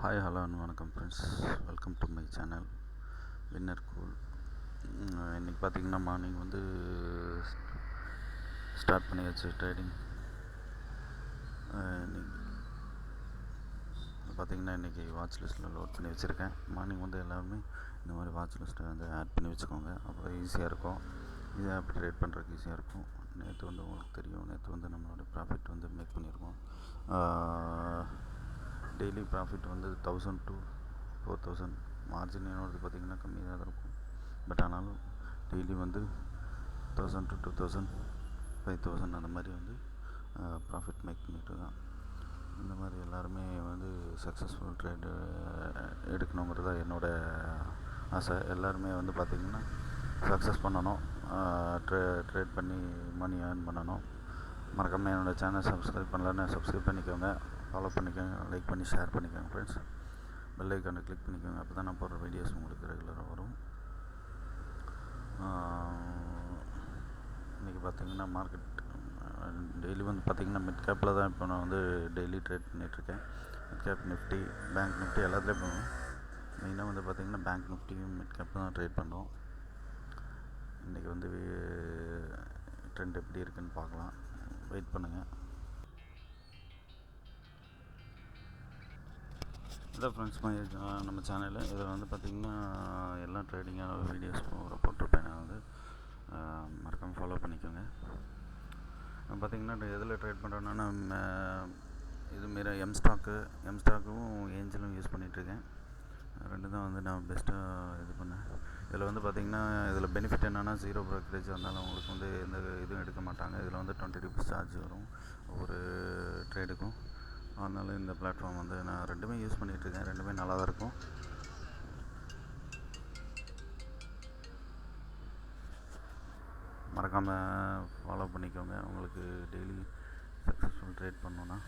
Hi hello and வணக்கம் friends, welcome to my channel winner cool. இன்றைக்கி பார்த்திங்கன்னா morning வந்து ஸ்டார்ட் பண்ணியாச்சு ட்ரேடிங். பார்த்திங்கன்னா இன்றைக்கி வாட்ச் லிஸ்ட்டில் லோட் பண்ணி வச்சுருக்கேன். மார்னிங் வந்து எல்லாருமே இந்த மாதிரி வாட்ச் லிஸ்ட்டை வந்து ஆட் பண்ணி வச்சுக்கோங்க, அப்போ ஈஸியாக இருக்கும். இதை ஆப் ட்ரேட் பண்ணுறதுக்கு ஈஸியாக இருக்கும். நேற்று வந்து உங்களுக்கு தெரியும், நேற்று வந்து நம்மளோட ப்ராஃபிட் வந்து மேக் பண்ணியிருக்கோம். டெய்லி ப்ராஃபிட் வந்து 1000 to 4000. மார்ஜின் என்னோடது பார்த்திங்கன்னா கம்மியாக தான் இருக்கும். பட் ஆனாலும் டெய்லி வந்து 1000 to 2000, 5000 அந்த மாதிரி வந்து ப்ராஃபிட் மேக் பண்ணிட்டு தான். இந்த மாதிரி எல்லாருமே வந்து சக்ஸஸ்ஃபுல் ட்ரேடு எடுக்கணுங்கிறது தான் என்னோடய ஆசை. எல்லாருமே வந்து பார்த்திங்கன்னா சக்ஸஸ் பண்ணணும், ட்ரேட் பண்ணி மணி ஏர்ன் பண்ணணும். மறக்காமல் என்னோடய சேனல் சப்ஸ்கிரைப் பண்ணலன்னு சப்ஸ்கிரைப் பண்ணிக்கோங்க, ஃபாலோ பண்ணிக்கோங்க, லைக் பண்ணி ஷேர் பண்ணிக்கோங்க ஃப்ரெண்ட்ஸ். பெல் ஐக்கானை கிளிக் பண்ணிக்கோங்க, அப்போ தான் நான் போடுற வீடியோஸ் உங்களுக்கு ரெகுலராக வரும். இன்றைக்கி பார்த்திங்கன்னா மார்க்கெட் டெய்லி வந்து பார்த்திங்கன்னா மிட் கேப்பில் தான் இப்போ நான் வந்து டெய்லி ட்ரேட் பண்ணிகிட்ருக்கேன். Mid cap Nifty, bank Nifty எல்லாத்துலேயும் போவோம். மெயினாக வந்து பார்த்திங்கன்னா பேங்க் நிஃப்டியும் மிட் கேப் தான் ட்ரேட் பண்ணுறோம். இன்றைக்கி வந்து ட்ரெண்ட் எப்படி இருக்குதுன்னு பார்க்கலாம், வெயிட் பண்ணுங்கள். இதான் ஃப்ரெண்ட்ஸ் நம்ம சேனலில் இதில் வந்து பார்த்திங்கன்னா எல்லா ட்ரேடிங்கான வீடியோஸ் போட்டிருப்பேன். நான் வந்து மறக்காமல் ஃபாலோ பண்ணிக்கோங்க. பார்த்திங்கன்னா எதில் ட்ரேட் பண்ணுறேன்னா நம்ம இதுமாரி எம்ஸ்டாக்கும் ஏஞ்சலும் யூஸ் பண்ணிகிட்ருக்கேன். ரெண்டு தான் வந்து நான் பெஸ்ட்டாக இது பண்ணேன். இதில் வந்து பார்த்திங்கன்னா இதில் பெனிஃபிட் என்னென்னா 0 ப்ரோக்கரேஜ் வந்தாலும் உங்களுக்கு வந்து எந்த இதுவும் எடுக்க மாட்டாங்க. இதில் வந்து 20 rupees சார்ஜ் வரும் ஒவ்வொரு ட்ரேடுக்கும். அதனால் இந்த பிளாட்ஃபார்ம் வந்து நான் ரெண்டுமே யூஸ் பண்ணிகிட்ருக்கேன். ரெண்டுமே நல்லா தான் இருக்கும். மறக்காமல் ஃபாலோ பண்ணிக்கோங்க. உங்களுக்கு டெய்லி சக்ஸஸ்ஃபுல் ட்ரேட் பண்ணோன்னா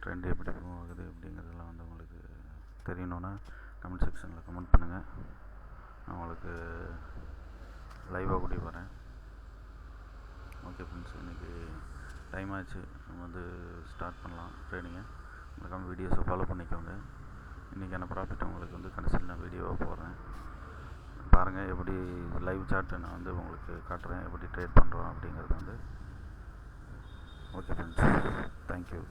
ட்ரெண்ட் எப்படி போகுது அப்படிங்கிறதெல்லாம் வந்து உங்களுக்கு தெரியணுன்னா கமெண்ட் செக்ஷனில் கமெண்ட் பண்ணுங்கள். நான் உங்களுக்கு லைவாக கூட்டி வரேன். ஓகே ஃப்ரெண்ட்ஸ், இன்றைக்கி டைம் ஆச்சு, நம்ம வந்து ஸ்டார்ட் பண்ணலாம் ட்ரேடிங்கை. மறக்காமல் வீடியோஸை ஃபாலோ பண்ணிக்கோங்க. இன்றைக்கான ப்ராஃபிட் உங்களுக்கு வந்து கடைசியில் நான் வீடியோவாக போடுறேன், பாருங்கள். எப்படி லைவ் சார்ட்டு நான் வந்து உங்களுக்கு காட்டுறேன், எப்படி ட்ரேட் பண்ணுறோம் அப்படிங்கிறது வந்து. Okay friends, thank you.